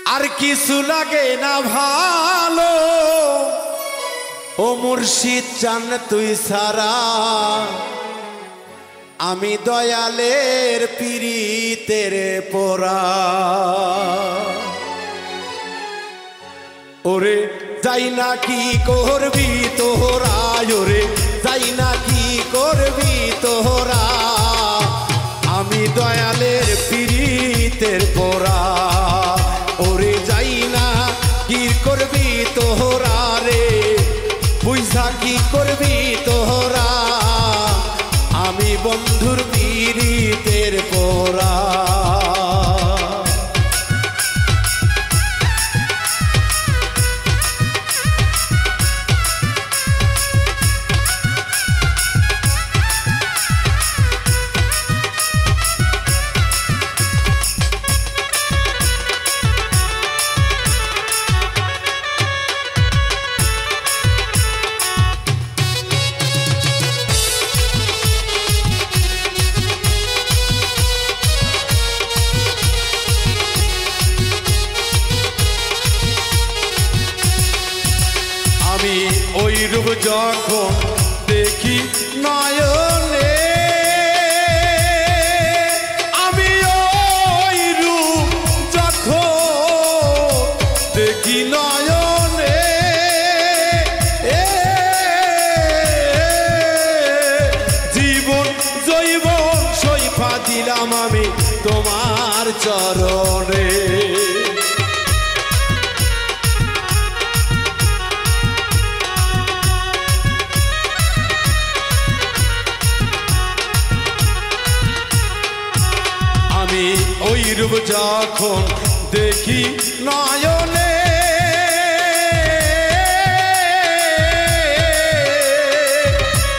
আর কিছু লাগে না ভালো ও মুর্শিদ চান তুই সারা আমি দয়ালের পীড়িতের পোরা ওরে যাই না কি করবি তোরা ওরে যাই না কি করবি তোরা আমি দয়ালের পীড়িতের পোরা ওরে যাই না কি করবি তোরা রে বুঝা কি করবি তোরা আমি বন্ধুর পীড়িতের পোরা ওই রূপ যখন দেখি নয়নে আমি ওই রূপ যখন দেখি নয়নে জীবন জৈবন সইফা দিলাম আমি তোমার চরণে ওই রূপ যখন দেখি নয়নে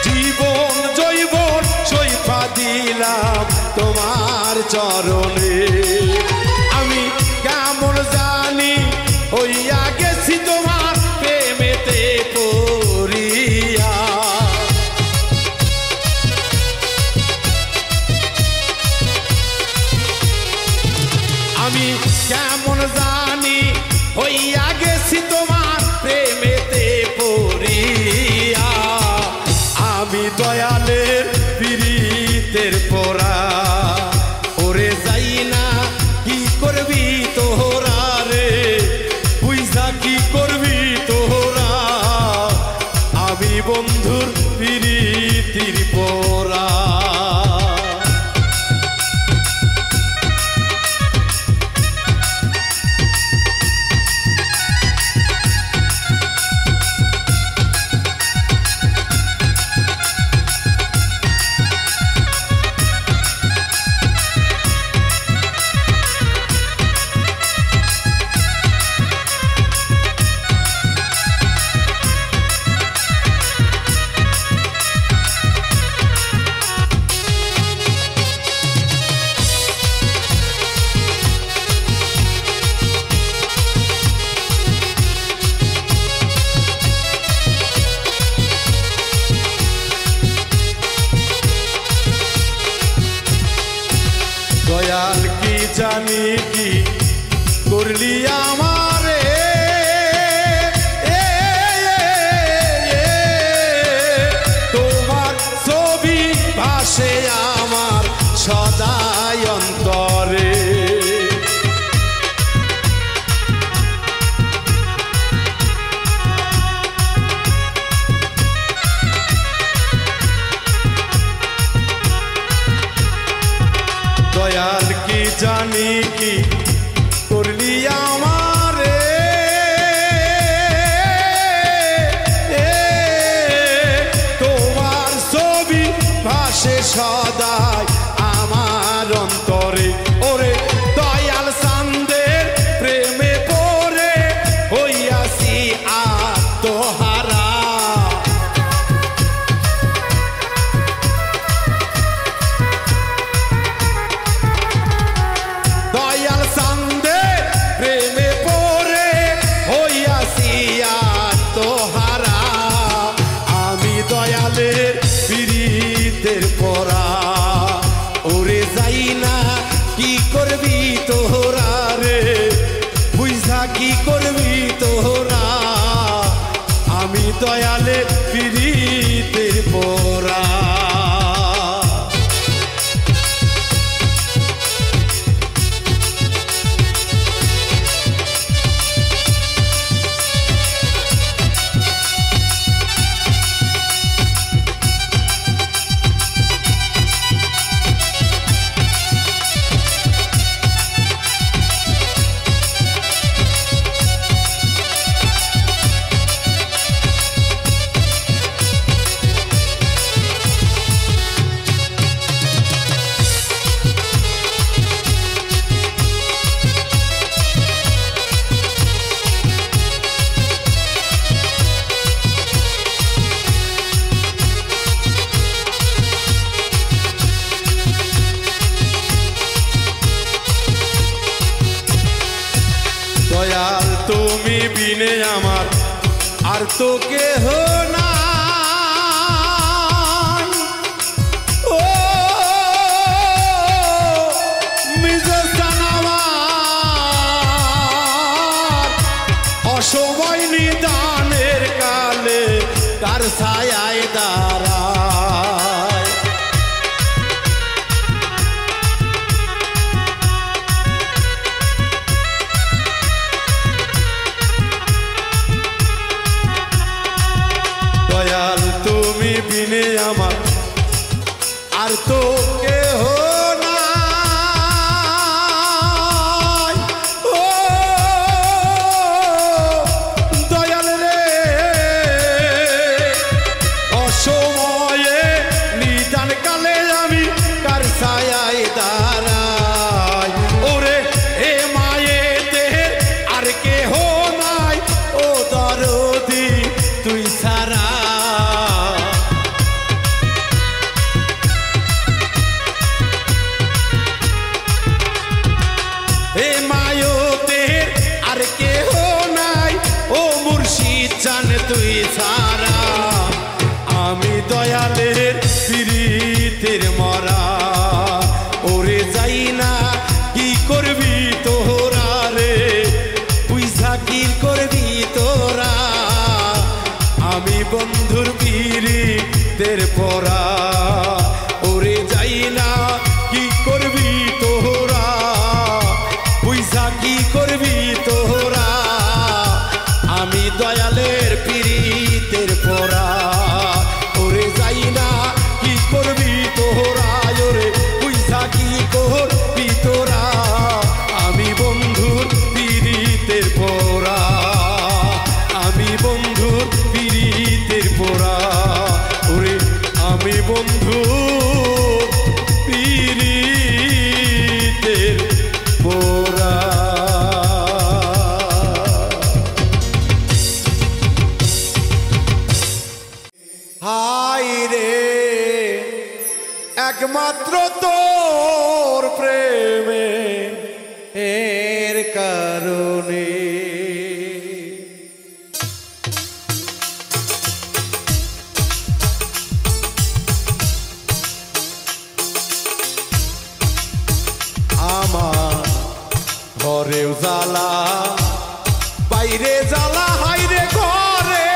জীবন জৈবন সইফা দিলাম তোমার চরণে আমি কেমন জানি হইয়া গেছি তোমার প্রেমেতে পড়িয়া আমি কেমন জানি হইয়া গেছি তোমার প্রেমেতে পড়িয়া আমি দয়ালের পীড়িতের পোরা ওরে যাই না কি করবি তোরা রে বুঝা কি করবি তোরা আমি বন্ধুর পীড়িতির পোরা দয়াল কি জানি কি করলি আমারে তোমার ছবি ভাসে আমার সদাই অন্তরে দয়াল কি জানি কি করলি আমারে তোমার ছবি ভাসে সদাই আমার অন্তরে ওরে দয়াল চাঁদের প্রেমে পড়ে হইয়াছি আত্মহারা দয়াল চাঁদের প্রেমে পড়ে হইয়াছি আত্মহারা আমি দয়ালের পীড়িতের পোরা দয়ালে পিরিতের পোরা দয়াল তুমি বিনে আমার আর তো কেহ নাই ও মিজান আমার অসময় নিদানের কালে কার ছায়ায় দাঁড়ায় দয়াল তুমি বিনে আমার আর তো কেহ নাই ও দয়াল রে অসময়ে নিদান কালে আমি কার ছায়ায় দাঁড়াই ওরে এ মায়েতে আর কেহ নাই ও দরদি তুই ছাড়া এ মায়োতের আর কেহ নাই ও মুর্শিদ জান তুই ছাড়া আমি দয়ালের পিরিতের মরা ওরে যাই না কি করবি তোরা রে বুঝা কি করবি তোরা আমি বন্ধুর পিরিতের পরা ওরে যাই না কি করবি তোরা বুঝা কি করবি তোরা আমি দয়ালের পিরিতের পরা ওরে যাই না কি করবি তোরা ওরে বুঝা কি করবি তোরা আমি বন্ধুর পিরিতের পরা আমি বন্ধুর পিরিতের পরা ওরে আমি বন্ধুর পিরিতের পোরা হাই রে একমাত্র তোর প্রেমে এর কারণে আমার ঘরেও জ্বালা বাইরে জ্বালা হাইরে ঘরে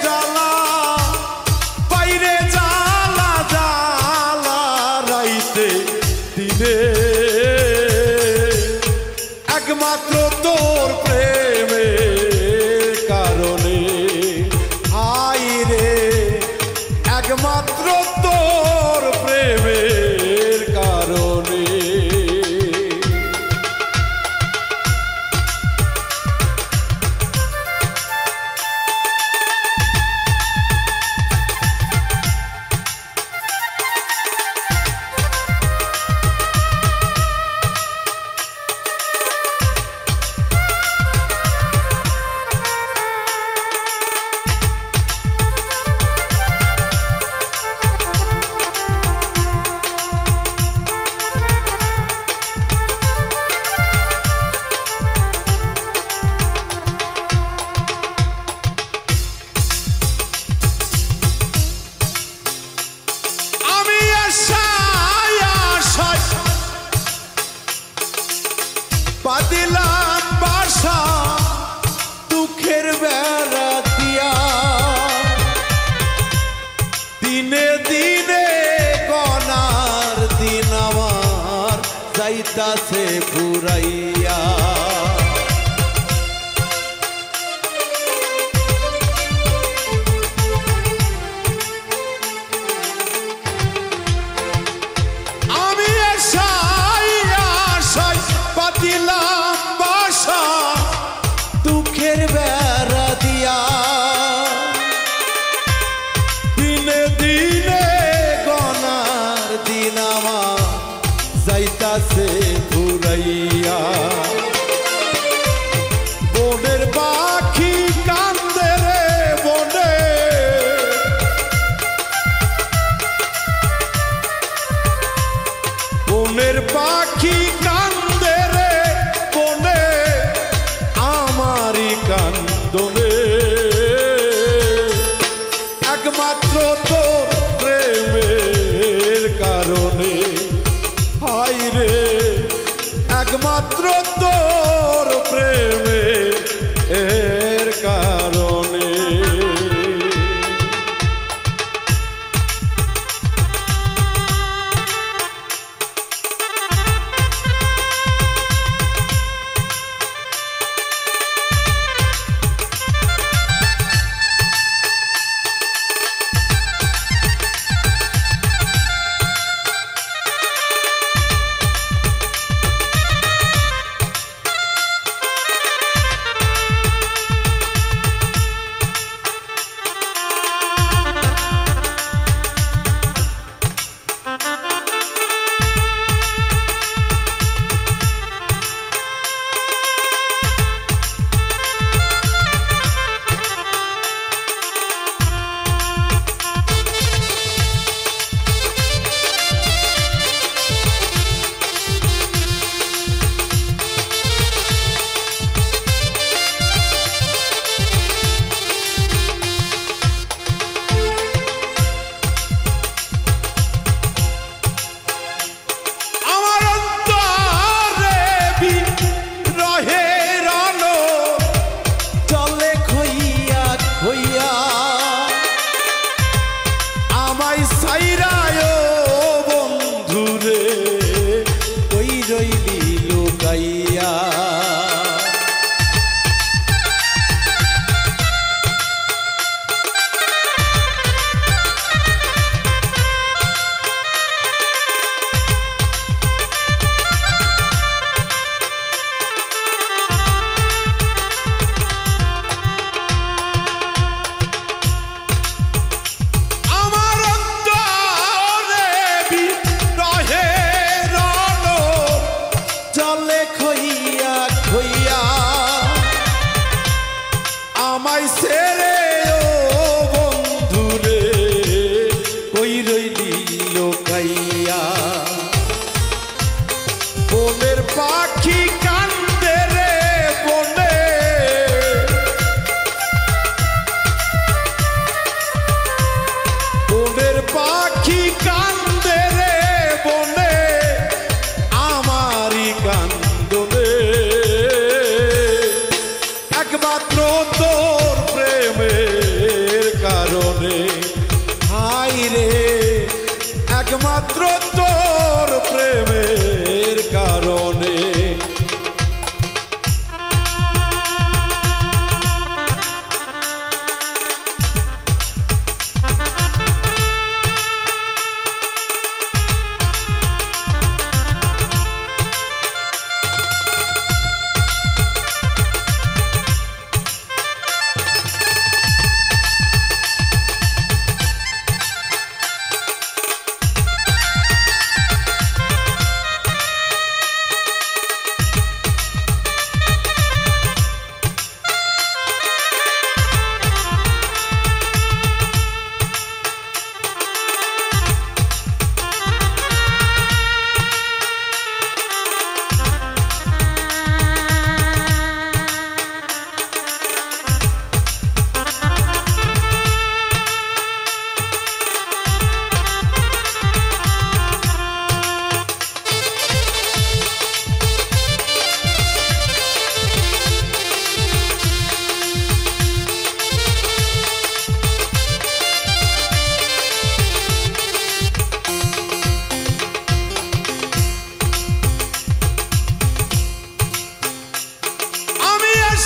জ্বালা বাইরে জ্বালা জ্বালা রাইতে দিনে একমাত্র তোর প্রেমের কারণে হাইরে একমাত্র তোর প্রেমের কারণে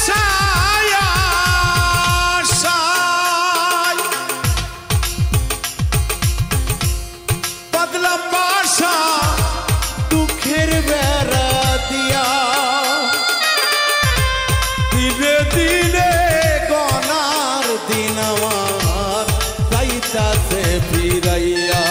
আশায় আশায় বদলাম বাসা দুঃখের বেড়া দিয়া দিনে দিনে গনার দিন আমার যাইতাছে ফিরাইয়া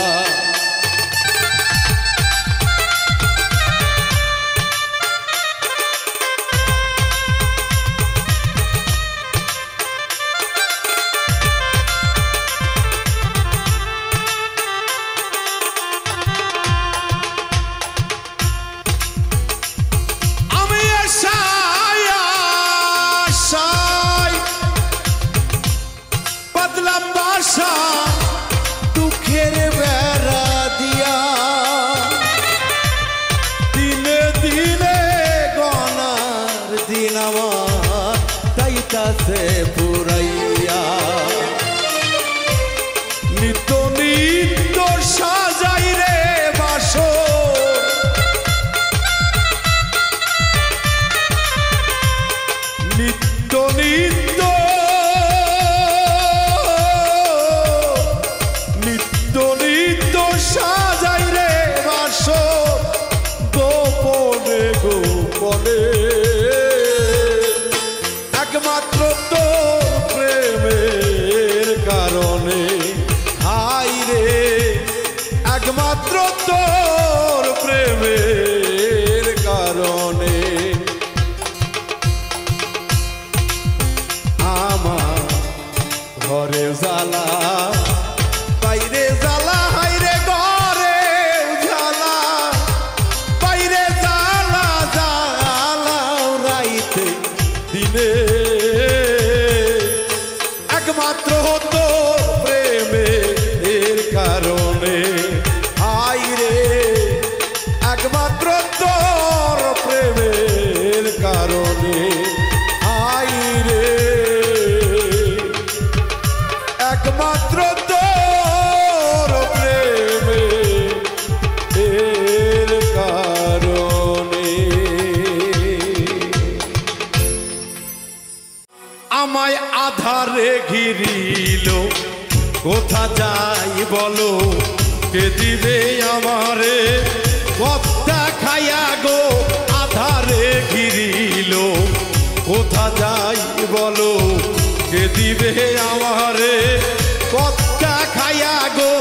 দুঃখের বেড়া দিয়া দিনে দিনে গনার দিন আমার যাইতাছে পুরাইয়া নিত্য নিত্য সাজাই রে বাসো নিত্য নিত্য সাজাই রে বাসো গোপনে গোপনে একমাত্র তোর প্রেমের কারণে হাই রে একমাত্র তোর প্রেমের কারণে আমার ঘরে জ্বালা বাইরে জ্বালা হাইরে ঘরে জ্বালা বাইরে জ্বালা জ্বালা রাইতে দিনে একমাত্র তোর প্রেমের কারণে হাইরে একমাত্র তোর প্রেমের কারণে হাইরে একমাত্র তোর প্রেমের কারণে আমায় আধারে ঘিরিল কোথা যাই বলো কে দিবে আমারে পথটা খাইয়া গো আধারে ঘিরিল কোথা যাই বলো কে দিবে আমারে পথটা খাইয়া গো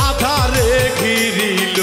আধারে ঘিরিল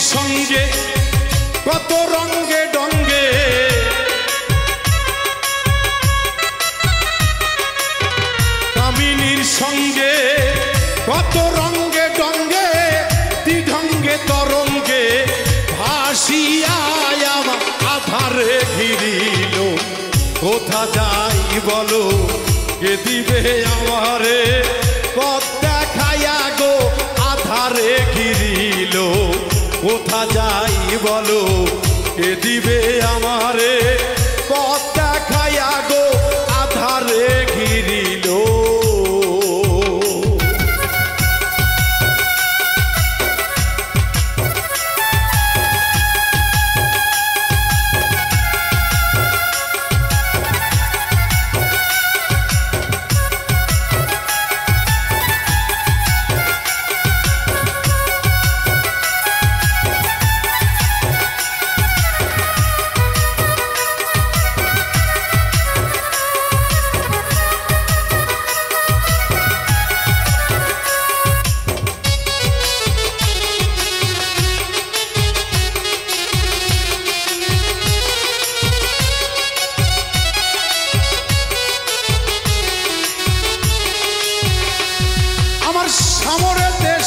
সঙ্গে কত রঙ্গে ডঙ্গে কামিনীর সঙ্গে কত রঙ্গে ডঙ্গে দ্বিঢঙ্গে তরঙ্গে ভাসিয়ায় আমার আধারে ঘিরিল কোথা যাই বলো কে দিবে আমারে পথ দেখাইয়া গো আধারে ঘিরিল কোথা যাই বলো কে দিবে আমারে পথ দেখাইয়া গো আধারে ঘিরিল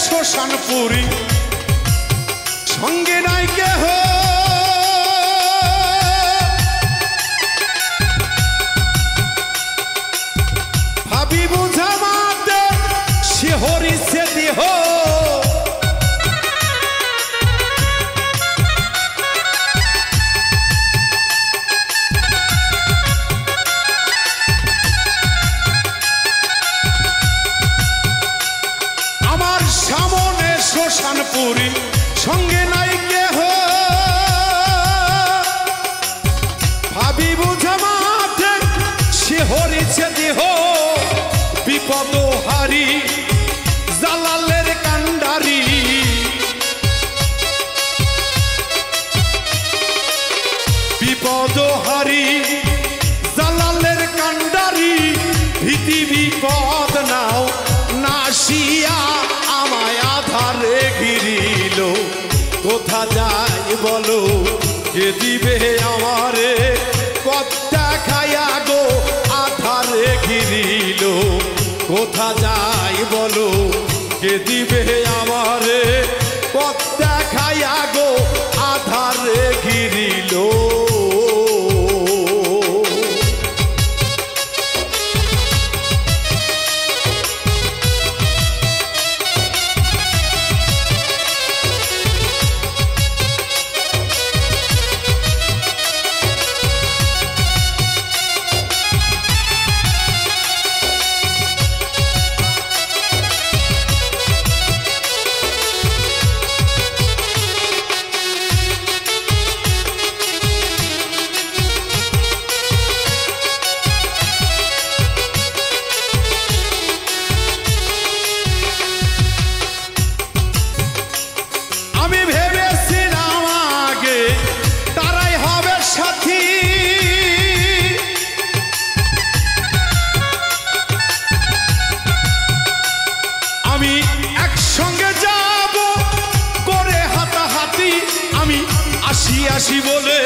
শ্মশানপুরী সঙ্গে নাই কেহ ভাবি বুঝা মাতে শিহরিছে দেহ শ্মশানপুরী সঙ্গে নাই কেহ ভাবি বুঝা মাঠে শিহরিছে দেহ বিপদ হারি জালালের কান্ডারি বিপদ হারি জালালের কান্ডারি ভীতি বিপদ নাও নাসিয়া আমায় আধারে ঘিরিল কোথা যাই বলো কে দিবে আমারে পথ দেখাইয়া গো আধারে ঘিরিল কোথা যাই বলো কে দিবে আমারে পথ দেখাইয়া গো আধারে ঘিরিল আসি বলে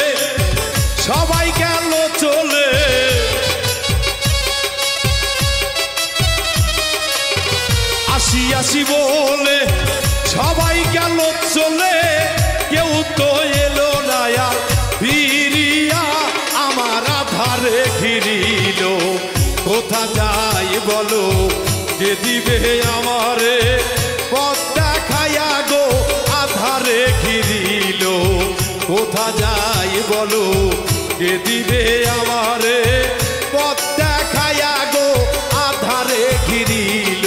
সবাই গেল চলে আসি বলে সবাই গেল চলে কেউ তো এলো না আর ফিরিয়া আমার আধারে ঘিরিল কোথা যাই বলো কে দিবে আমারে পথ দেখাইয়া গো আধারে ঘিরিল কোথা যাই বলো কে দিবে আমারে পথ দেখাইয়া গো আধারে ঘিরিল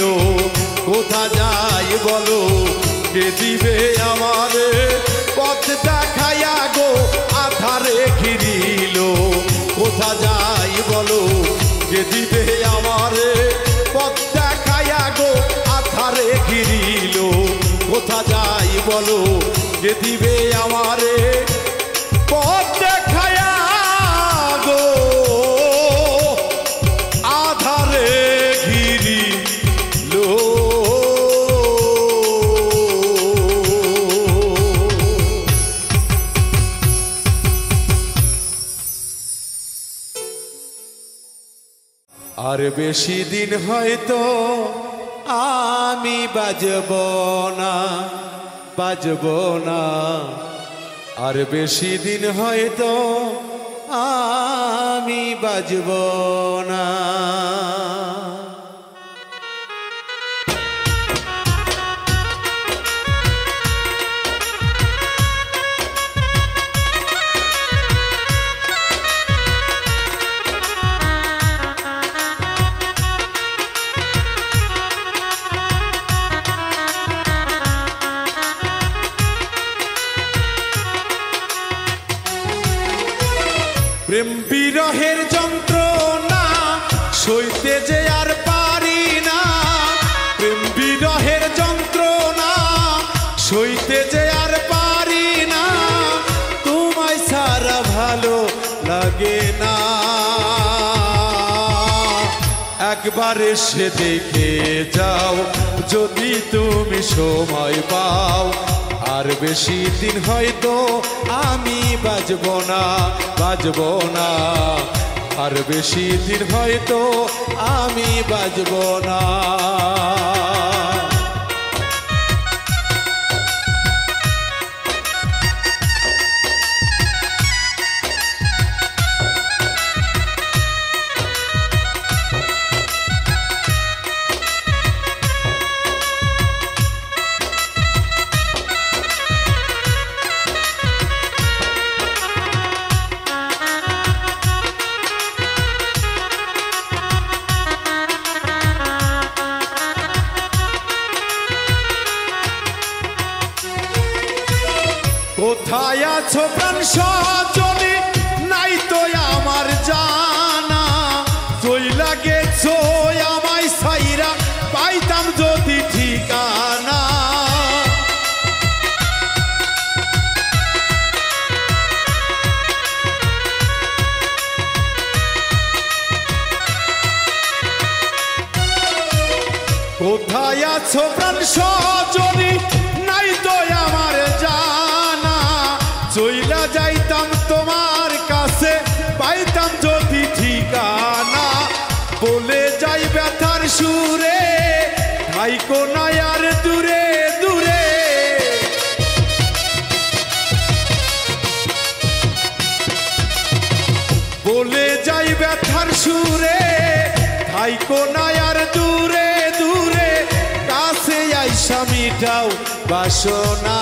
কোথা যাই বলো কে দিবে আমারে পথ দেখাইয়া গো আধারে ঘিরিল কোথা যাই বলো কে দিবে আমারে পথ দেখাইয়া গো আধারে ঘিরিল কোথা যাই বলো কে দিবে আমারে পথ দেখায়া গো আধারে ঘিরিল আর বেশি দিন হয়তো আমি বাজব না আর বেশি দিন হয়তো আমি বাজব না প্রেম বিরহের যন্ত্রণা সইতে যে আর পারি না প্রেম বিরহের যন্ত্রণা সইতে যে আর পারি না তোমায় সারা ভালো লাগে না একবার এসে দেখে যাও যদি তুমি সময় পাও আর বেশি দিন হয়তো আমি বাজব না আর বেশি দিন হয়তো আমি বাজব না কোথায় আছো প্রাণ সজনী নাই তো আমার জানা চইলা গেছো আমায় ছাইরা পাইতাম যদি ঠিকানা কোথায় আছো প্রাণ সজনী নাই তো আমার জানা চইলা যাইতাম তোমার কাছে পাইতাম যদি ঠিকানা বলে যাই ব্যথার সুরে থাইকো না আর দূরে দূরে বলে যাই ব্যথার সুরে থাইকো না আর দূরে দূরে কাছে আইসা মিটাও বাসনা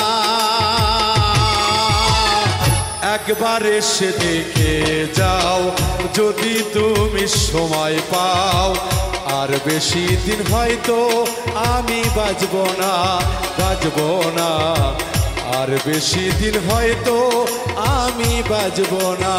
একবার এসে দেখে যাও যদি তুমি সময় পাও আর বেশি দিন হয়তো আমি বাঁচবো না আর বেশি দিন হয়তো আমি বাঁচবো না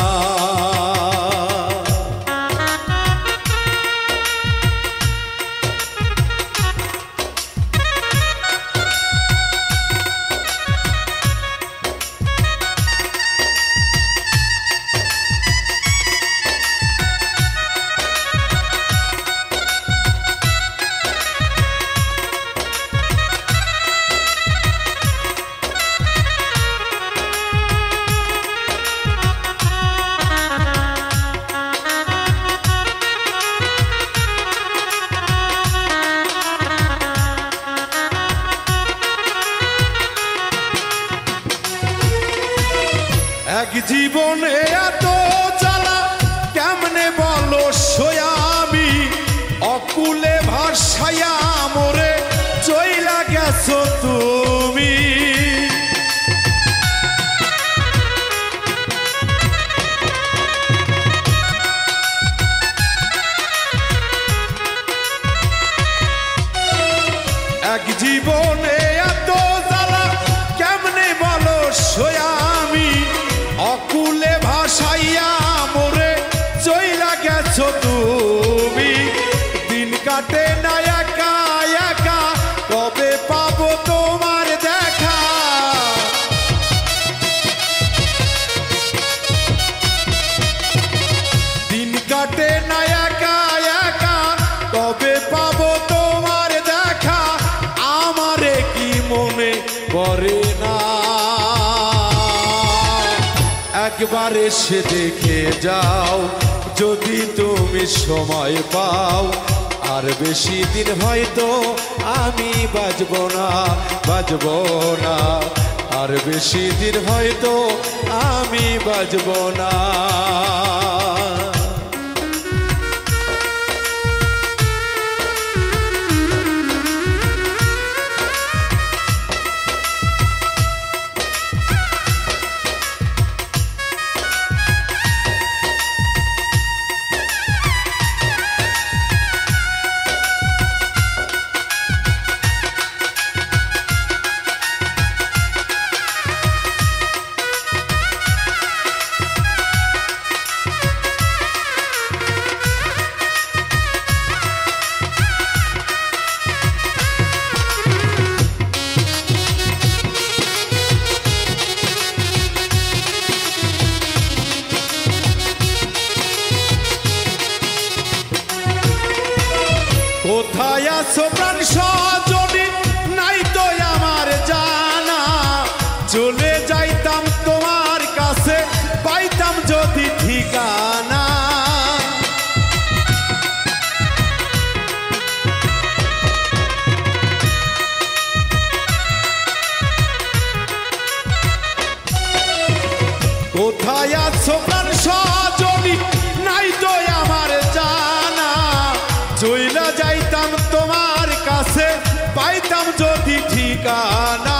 এক জীবনে এত জ্বালা কেমনে বলো সোয়ামি অকুলে ভাসাইয়া মোরে চইলা গেছো তুমি এক জীবনে এত জ্বালা কেমনে বলো সোয়ামি অকুলে ভাসাইয়া মোরে চইলা গেছো তুমি দিন কাটে না একা একা কবে পাবো তোমার দেখা দিন কাটে না একা একা কবে পাবো তোমার দেখা আমারে কি মনে পড়ে না একবার এসে দেখে যাও যদি তুমি সময় পাও আর বেশি দিন হয়তো আমি বাঁচবো না আর বেশি দিন হয়তো আমি বাঁচবো না কোথায় আছো প্রাণ সজনী নাই তো আমার জানা চলে যাইতাম তোমার কাছে পাইতাম যদি ঠিকানা কোথায় আছো প্রাণ সজনী নাই তো আমার জানা চইলা যাইতাম তোমার কাছে পাইতাম যদি ঠিকানা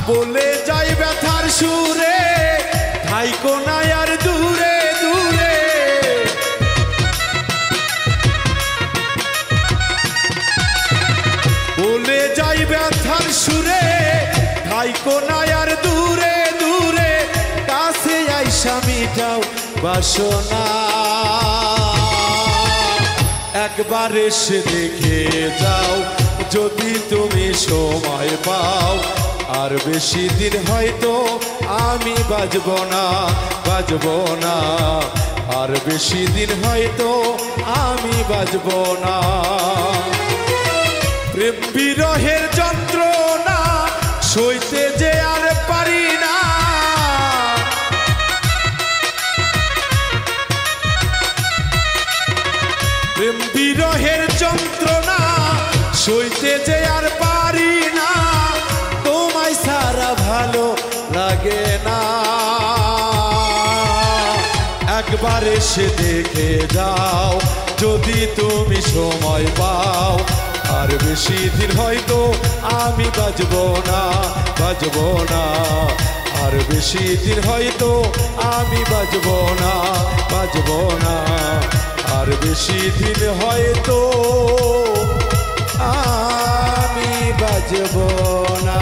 বলে যাই ব্যথার সুরে থাইকো না আর দূরে দূরে বলে যাই ব্যথার সুরে থাইকো না আর দূরে দূরে যাও বাসনা একবার এসে দেখে যাও যদি তুমি সময় পাও আর বেশি দিন হয়তো আমি বাজব না আর বেশি দিন হয়তো আমি বাজব না প্রেম বিরহের যন্ত্রণা সইতে যে আর পারি না প্রেম বিরহের যন্ত্রণা সইতে যে আর পারি না তোমায় সারা ভালো লাগে না একবার এসে দেখে যাও যদি তুমি সময় পাও আর বেশি দিন হয়তো আমি বাজব না আর বেশি দিন হয়তো আমি বাজব না আর বেশি দিন হয়তো আমি বাজব না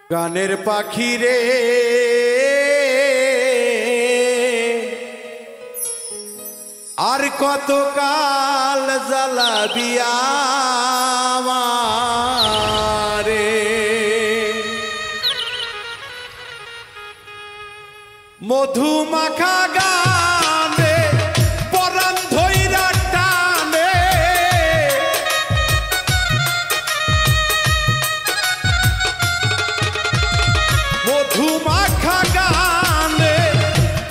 গানের পাখি রে আর কত কাল জ্বালাবি আমারে মধু মাখা গানে পরাণ ধইরা টানে মধু মাখা গানে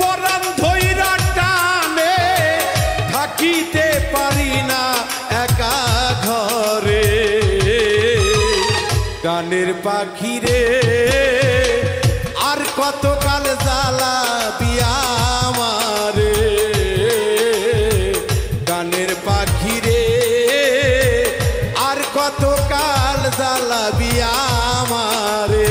পরাণ ধইরা টানে থাকিতে পারি না একা ঘরে গানের পাখি রে আর কত কাল জ্বালাবি আমারে গানের পাখি রে আর কত কাল জ্বালাবি আমারে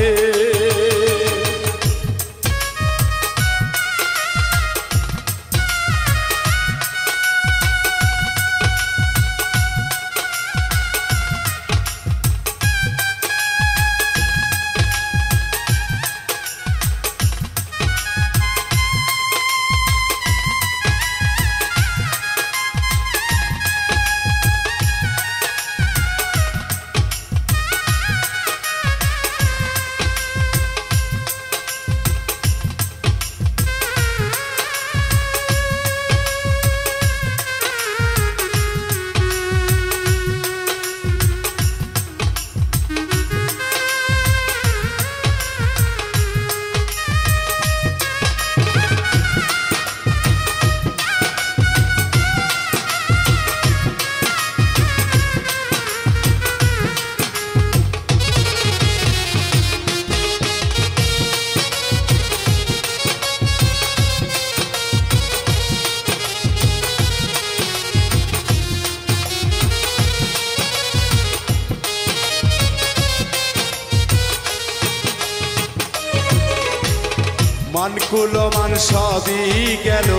মানকুলো মান সবই গেল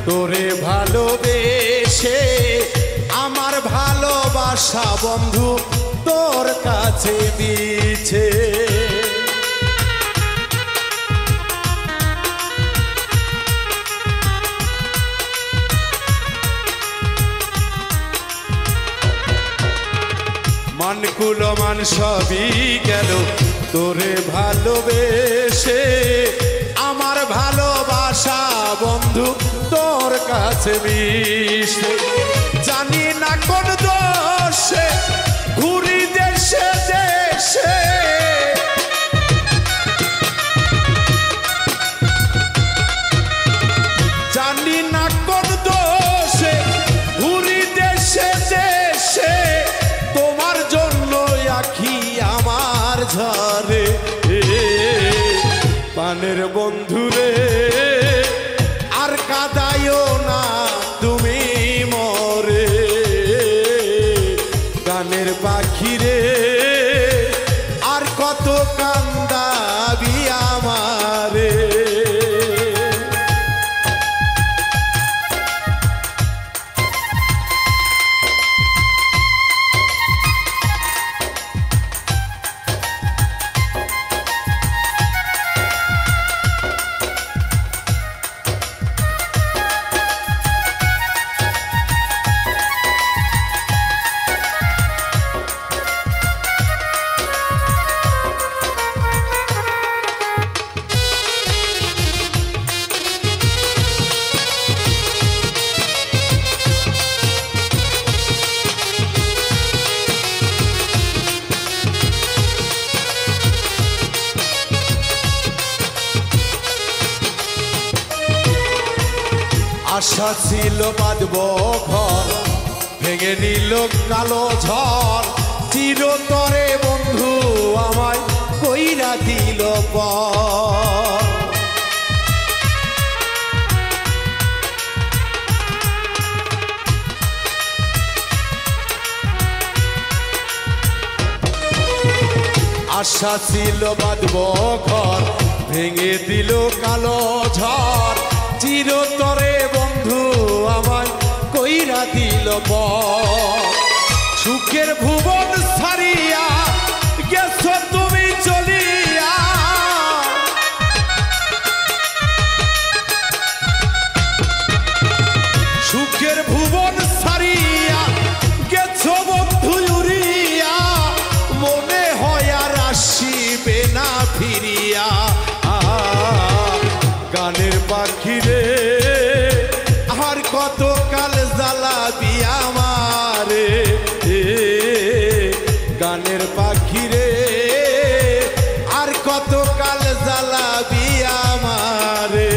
তোরে ভালোবেসে আমার ভালোবাসা বন্ধু তোর কাছে দিছে মানকুলো মান সবই গেল তোরে ভালোবেসে আমার ভালোবাসা বন্ধু তোর কাছে মিশে জানি না কোন দোষে ঘুরি দেশে দেশে জানি না কোন দোষে ঘুরি দেশে দেশে তোমার জন্য আখি আমার ঝরে পানের বন্ধুরে আর কাঁদায়ও না তুমি মরে গানের পাখি রে আর কত কান্দাবি আমারে আশা ছিল বাঁধব ঘর, ভেঙে নিল কালো ঝড়। চিরতরে বন্ধু আমায় কইরা দিল পর। আশা ছিল বাঁধব ঘর, ভেঙে দিল কালো ঝড়। চিরতরে বন্ধু আমায় কইরা দিল পর। সুখের ভুবন ছাড়িয়া গেছো তুমি চলিয়া, সুখের ভুবন ছাড়িয়া গেছো বন্ধু উড়িয়া। মনে হয় আর আসিবে না ফিরিয়া। গানের পাখি রে আর কত কাল জ্বালাবি আমারে। গানের পাখি রে আর কত কাল জ্বালাবি আমারে।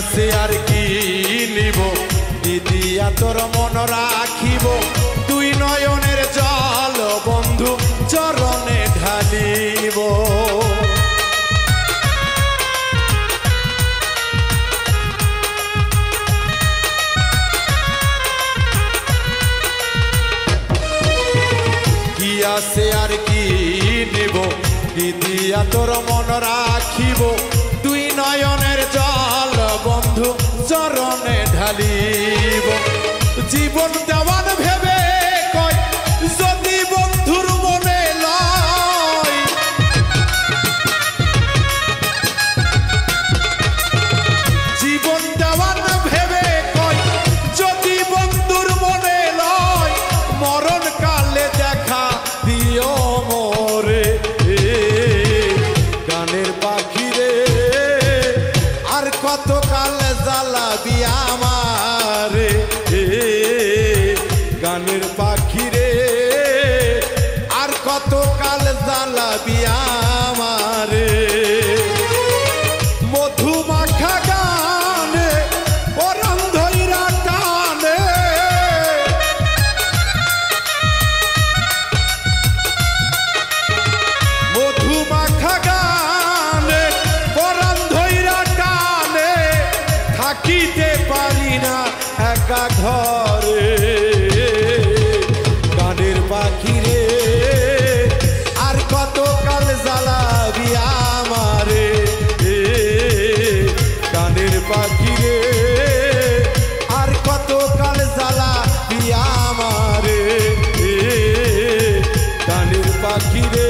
আছে আর কি নিব দিদিয়া তোর মন রাখিব। দুই নয়নের জল বন্ধু চরণে ঢালিব। কি আছে আর কি নিব দিদিয়া তোর মন রাখিব। দুই নয়নের জল বন্ধু চরণে ঢালিব। জীবন দেওয়ান ভেবে কয় যদি বন্ধুর মনে লয়। জীবন দেওয়ান ভেবে কয় যদি বন্ধুর মনে লয়। মরণ কালে দেখা দিও মোরে। গানের পাখি রে আর কত কাল জ্বালাবি আমারে। গানের পাখি রে আর কত কাল জ্বালাবি আমারে। মধুমাখা গানে পরাণ ধইরা টানে। মধুমাখা গানে পরাণ ধইরা টানে। থাকিতে পারি না একা ঘরে। গানের পাখি রে আর কত কাল জ্বালাবি আমারে। গানের পাখি রে আর কত কাল জ্বালাবি আমারে। গানের পাখি রে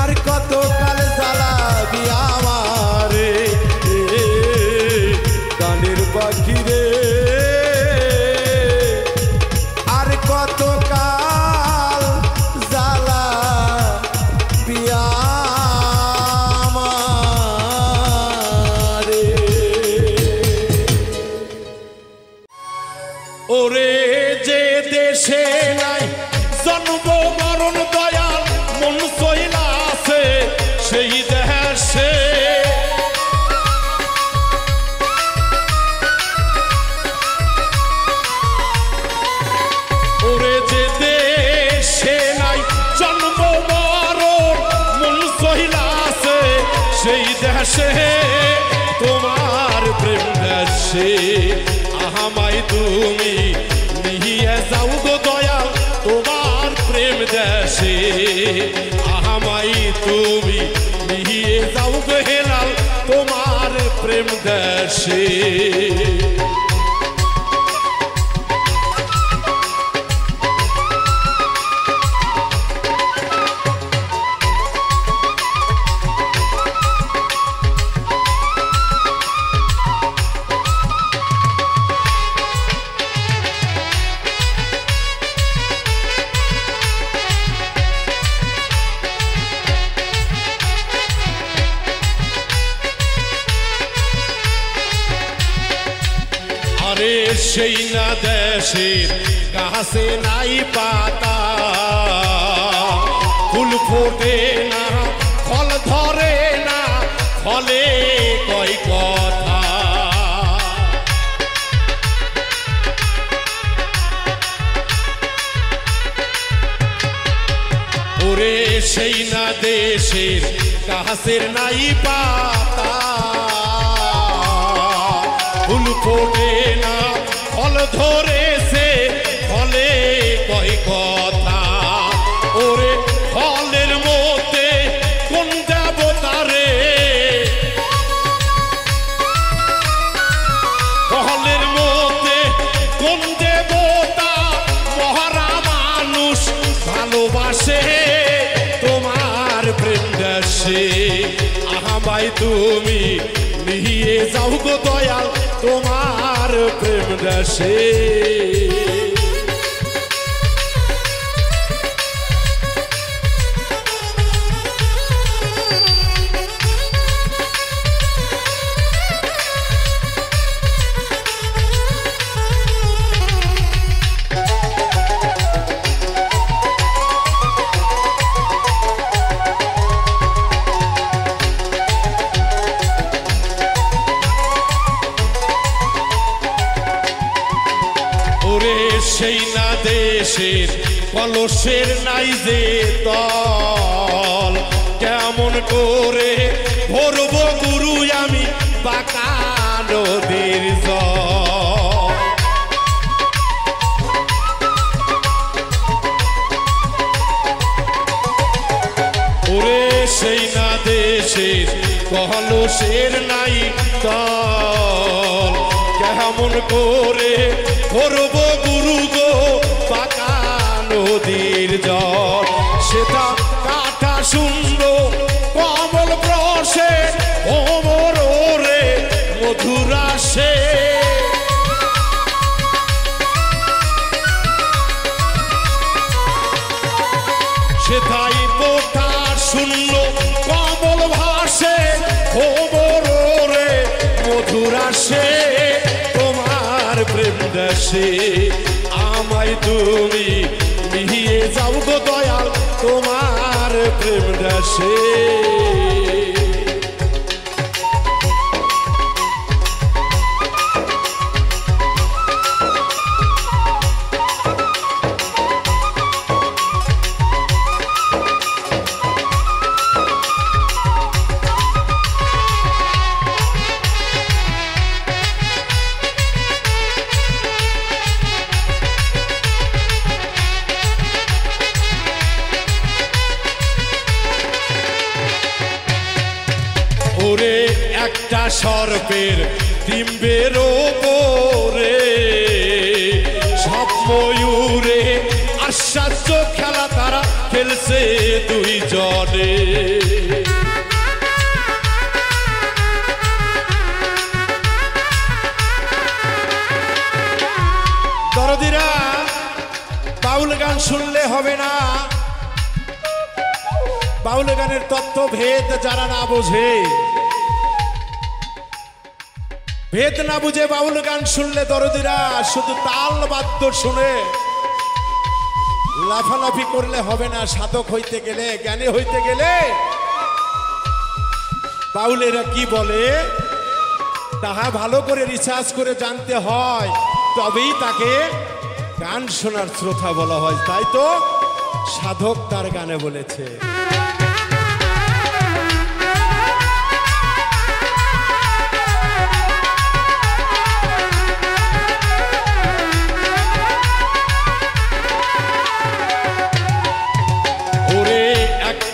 আর কত কাল জ্বালাবি আমারে। গানের পাখি রে আর কত কাল জ্বালাবি আমারে। ওরে যে দেশে নাই জন্ম মরণ দয়াল মন সইলা আছে সেই দেশে। ওরে যে দেশে নাই জন্ম মরণ মন সইলা আছে সেই দেশে। তোমার প্রেম দেশে আহামাই তুমি নিয়ে যাও গো দয়াল তোমার প্রেম দেশে। আমাই তুমি নিয়ে যাও গো হেলাল তোমার প্রেম দেশে। আরে সেই না দেশের গাছে নাই পাতা, ফুল ফোটে না ফল ধরে না, ফলে কয় কথা। ওরে সেই না দেশের গাছের নাই পাতা, ফুল ফোটে না ফল ধরেছে, ফলে কয় কথা। ওরে ফলের মধ্যে কোন দেবতারে, ফলের মধ্যে কোন দেবতা মহারা মানুষ ভালোবাসে তোমার প্রেম দেশে। আমায় তুমি নিয়ে যাও গো দয়াল তোমার প্রেম দেশে। সেই না দেশের কলসের নাই যে তল, কেমন করে ভরব গুরু আমি বাঁকা নদীর জল। ওরে সেই না দেশের কলসের নাই তল, কেমন করে ভরব গুরু গো পাকা নদীর জল। সেটা কাটা শূন্য কমল প্রসে ওমর রে মধুরাসে। সেটাই পোটা শূন্য কমল ভাসে ওমর রে মধুরাসে তোমার প্রেম দেশে। আমায় তুমি নিয়ে যাও গো দয়াল তোমার প্রেম দেশে। ওরে একটা সর্পের ডিম্বের ওপরে সব ময়ূরে আশ্চর্য খেলা তারা খেলছে দুইজনে। দরদিরা বাউল গান শুনলে হবে না, বাউল গানের তত্ত্ব ভেদ যারা না বোঝে, ভেদ না বুঝে বাউল গান শুনলে দরদিরা শুধু তাল বাদ্য শুনে লাফালাফি করলে হবে না। সাধক হইতে গেলে, জ্ঞানী হইতে গেলে বাউলেরা কি বলে তাহা ভালো করে রিসার্চ করে জানতে হয়, তবেই তাকে গান শোনার শ্রোতা বলা হয়। তাই তো সাধক তার গানে বলেছে।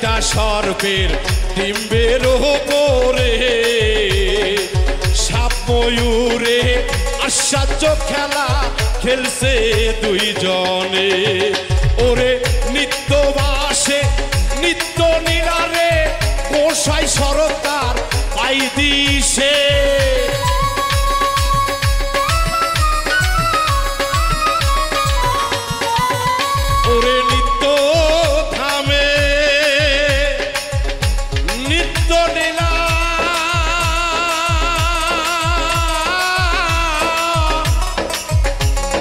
একটা সর্পের ডিম্বের ওপরে সাপ ময়ূরে আশ্চর্য খেলা খেলছে দুইজনে। ওরে নিত্যবাসে নিত্য নীলারে গোসাই সরকার পাই দিছে। ওরে নিত্য ধামে নিত্য নীলা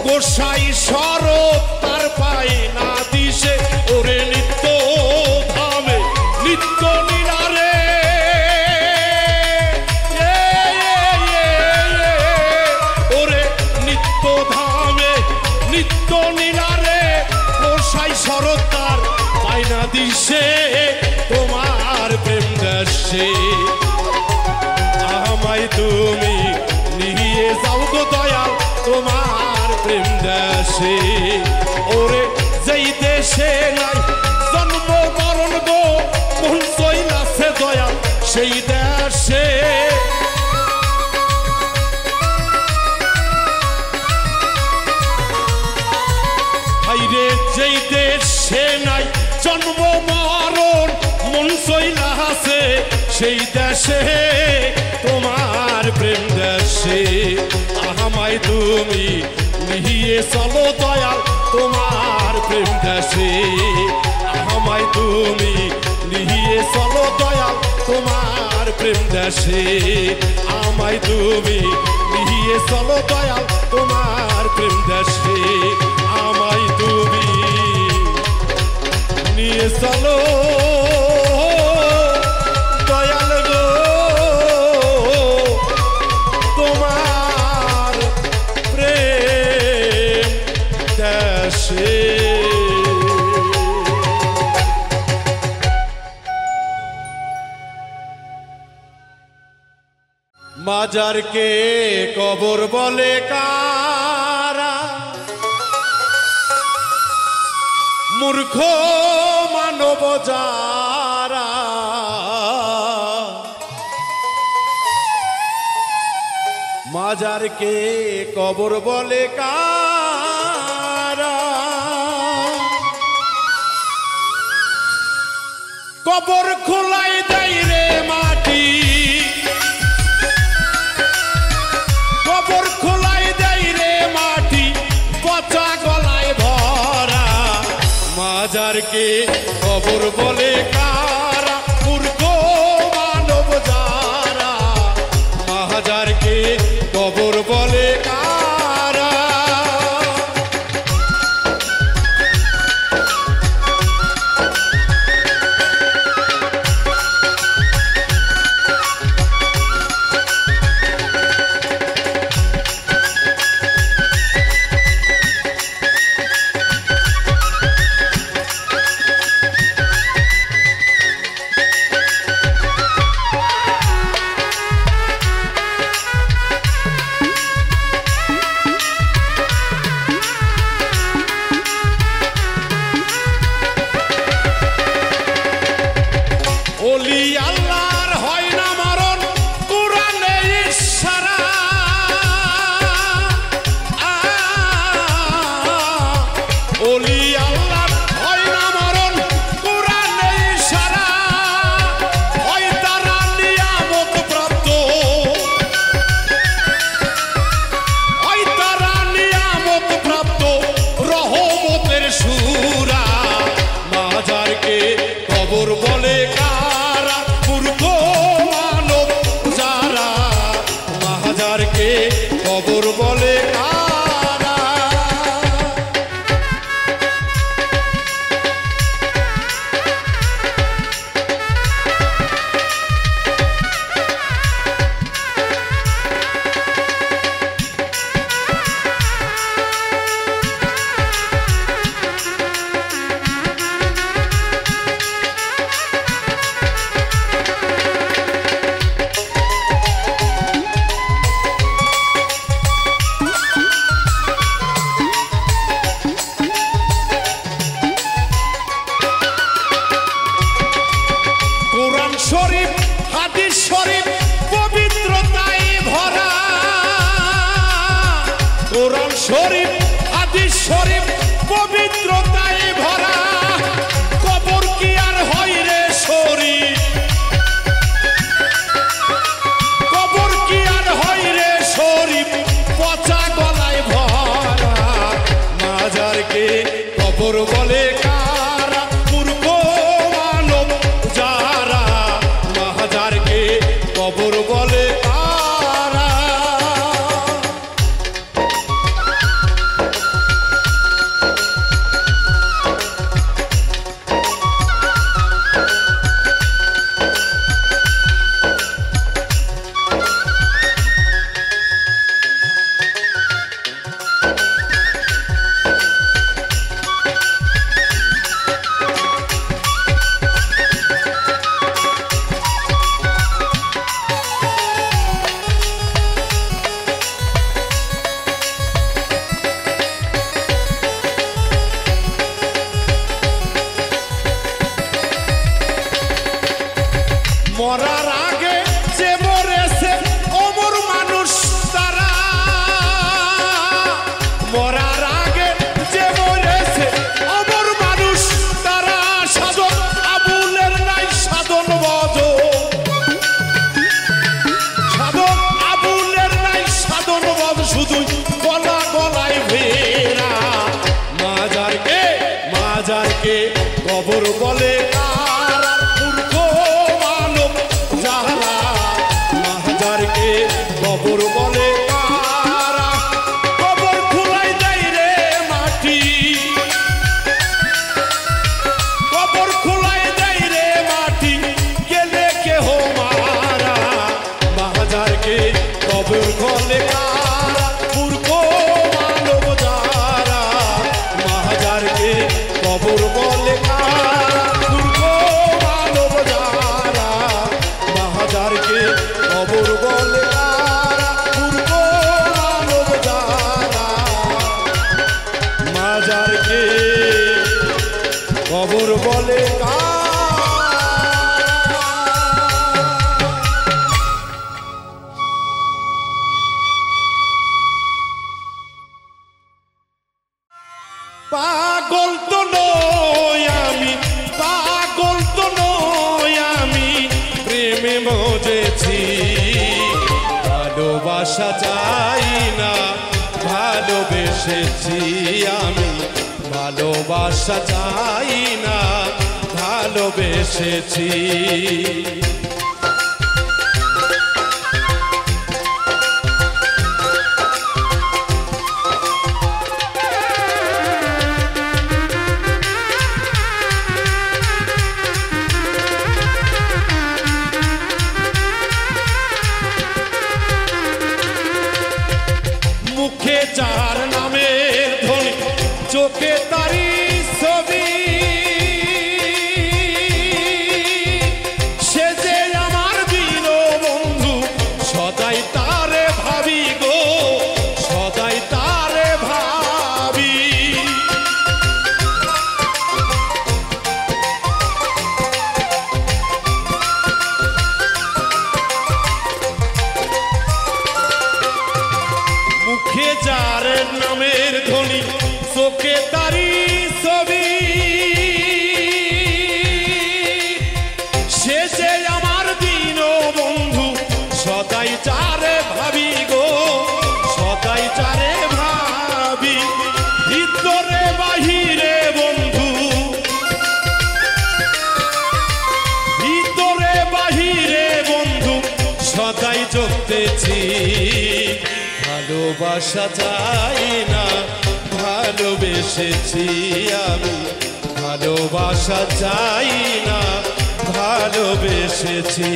গোসাই সরকার পাই না দিছে। ওরে নিত্য ধামে নিত্য নীলারে ওরে নিত্য ধামে নিত্য নীলারে গোসাই সরকার পাই না দিছে তোমার প্রেম দেশে। আমায় তুমি নিয়ে যাও গো দয়াল তোমার প্রেম দেশে। ওরে যেই দেশে নাই জন্ম মরণ গো মন চইলাছে দয়াল সেই দেশে। হাইরে যেই দেশে নাই জন্ম মরণ মন চইলাছে সেই দেশে তোমার প্রেম দেশে। আমায় তুমি নিয়ে চলো দয়াল তোমার প্রেম দেশে। আমায় তুমি নিয়ে চলো দয়াল তোমার প্রেম দেশে। আমায় তুমি নিয়ে চলো দয়াল তোমার প্রেম দেশে। আমায় তুমি নিয়ে চলো দয়াল গো তোমার প্রেম দেশে। মাজারকে কবর বলে কারা মূর্খ মানব যারা। মাজারকে কবর বলে কারা কবর খোলাই দেয় রে মাটি। কবর খোলাই দেয় রে মাটি পচা গলায় ভরা। মাজারকে কবর বলে কারা মূর্খ মানব যারা। মাজারকে কবর বলে কারা ওলি আল্লাহর হয় না মরণ কুরআনে ইশারা। ওলি আল্লাহর হয় না মরণ কুরআনে ইশারা। হয় তারা নিয়ামত প্রাপ্ত হয় তারা নিয়ামত প্রাপ্ত রহমতের সূরা। মাজারকে কবর বলে কারা মূর্খ মানব যারা। মাজারকে কবর বলে কারা হাদিস শরীফ পবিত্রতায় ভরা, কোরআন শরীফ হাদিস শরীফ পবিত্রতায় ভরা। কবর কি আর হয় রে শরীফ, কবর কি আর হয় রে শরীফ, পচা গলায় ভরা। মাজারকে কবর বলে কারা, মূর্খ মানব যারা। মাজারকে কবর বলে কারা। মরার আগে যে মরেছে অমর মানুষ তারা, মরার আগে যে মরেছে অমর মানুষ তারা। সাধন আবুলের নাই সাধন বজ, সাধন আবুলের নাই সাধন বজ, শুধু গলা গলায় ভেরা। মাজারকে মাজারকে কবর বলে কারা, মূর্খ মানব যারা। মাজারকে কবর বলে কারা। কবর খুলাই দেয় রে মাটি, কবর খুলাই দেয় রে মাটি, গেলে কেহ মারা। মাজারকে কবর বলে কারা, মূর্খ মানব যারা। মাজারকে কবর বলে কারা, মূর্খ মানব যারা। মাজারকে কবর বলে কারা, মূর্খ মানব যারা। মাজারকে কবর বলে কারা। পাগল তো নই আমি, পাগল তো নই আমি, প্রেমে মজেছি। ভালোবাসা চাই না, ভালোবেসেছি আমি। ভালোবাসা চাই না, ভালোবেসেছি। মুখে যার নামের ধ্বনি, চোখে তারি ছবি, সে যে আমার দিন বন্ধু, সদাই তারে ভাবি গো, সদাই তারে ভাবি। মুখে যার নামের ধ্বনি, চোখে তারি ছবি, সে যে আমার দিন বন্ধু, সদাই চারে ভাবি গো, সদাই চারে ভাবি। ভিতরে বাহিরে বন্ধু, ভিতরে বাহিরে বন্ধু, সদাই চলতেছি। ভালোবাসা চাই না, ভালোবেসেছি আমি। ভালোবাসা চাই না, ভালোবেসেছি।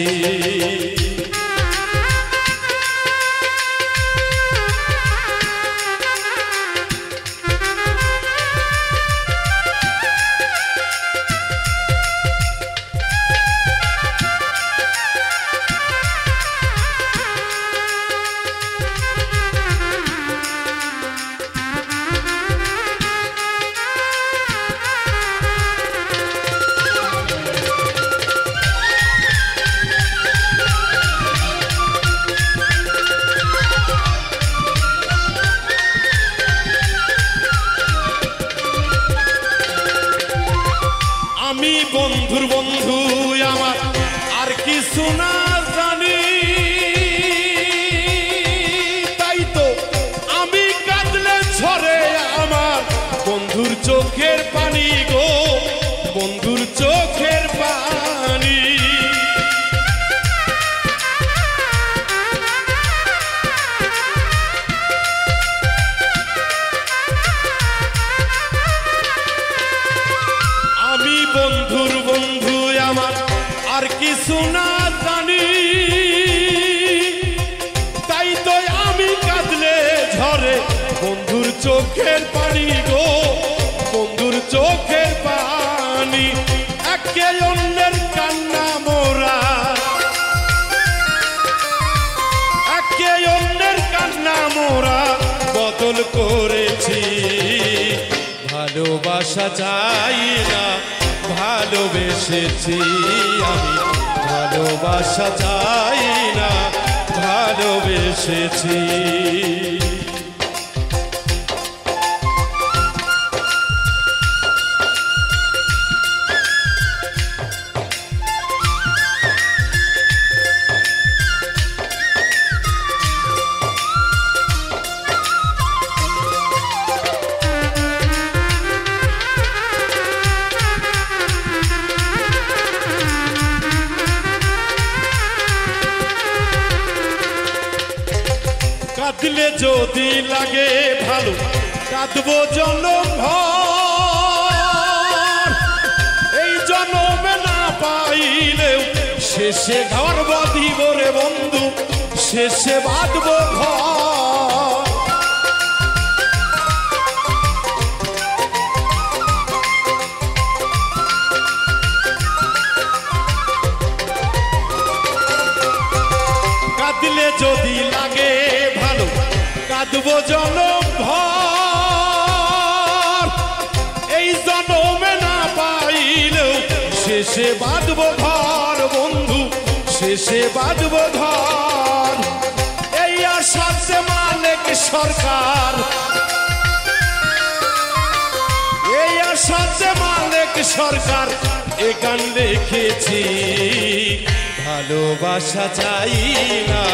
বন্ধু আমার আর কিছু না জানি, তাই তো আমি কাঁদলে ঝরে আমার বন্ধুর চোখের পানি গো, বন্ধুর চোখের পানি। আমি বন্ধুর বন্ধু আমার আর কিছু না জানি, তাই তো আমি কাঁদলে ঝরে বন্ধুর চোখের পানি গো, বন্ধুর চোখের পানি। একে অন্যের কান্না মোরা, একে অন্যের কান্না মোরা বদল করেছি, ভালোবাসা চাই না ভালোবেসেছি আমি, ভালোবাসা চাই না ভালোবেসেছি। কাঁদলে যদি লাগে ভালো কাঁদবো জনম ভর, এই জনমে না পাইলেও শেষে ঘর বাঁধিব রে বন্ধু, শেষে বাঁধব ঘর। কাঁদলে যদি লাগে ভালো কাঁদবো জনম ভর, এই জনমে না পাইলেও শেষে বাঁধব ঘর বন্ধু, শেষে বাঁধব ঘর। এই আশাতে মালিক সরকার, এই আশাতে মালিক সরকার এ গান লিখেছি, ভালোবাসা চাই না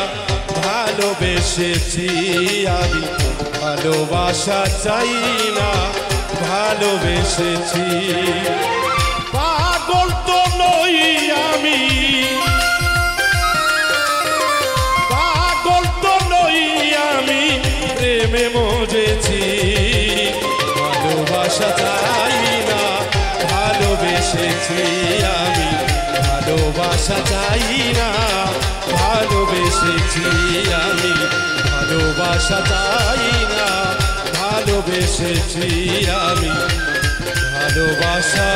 ভালোবেসেছি আমি, ভালোবাসা চাই না ভালোবেসেছি। পাগল তো নই আমি, পাগল তো নই আমি, প্রেমে মজেছি, ভালোবাসা চাই না ভালোবেসেছি আমি, ভালোবাসা চাই না ভালোবেসেছি আমি, ভালোবাসা চাই না ভালোবেসেছি আমি, ভালোবাসা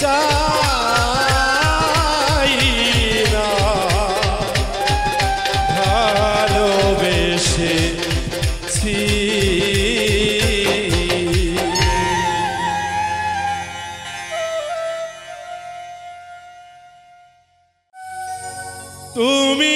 চাই না ভালোবেসেছি। তুমি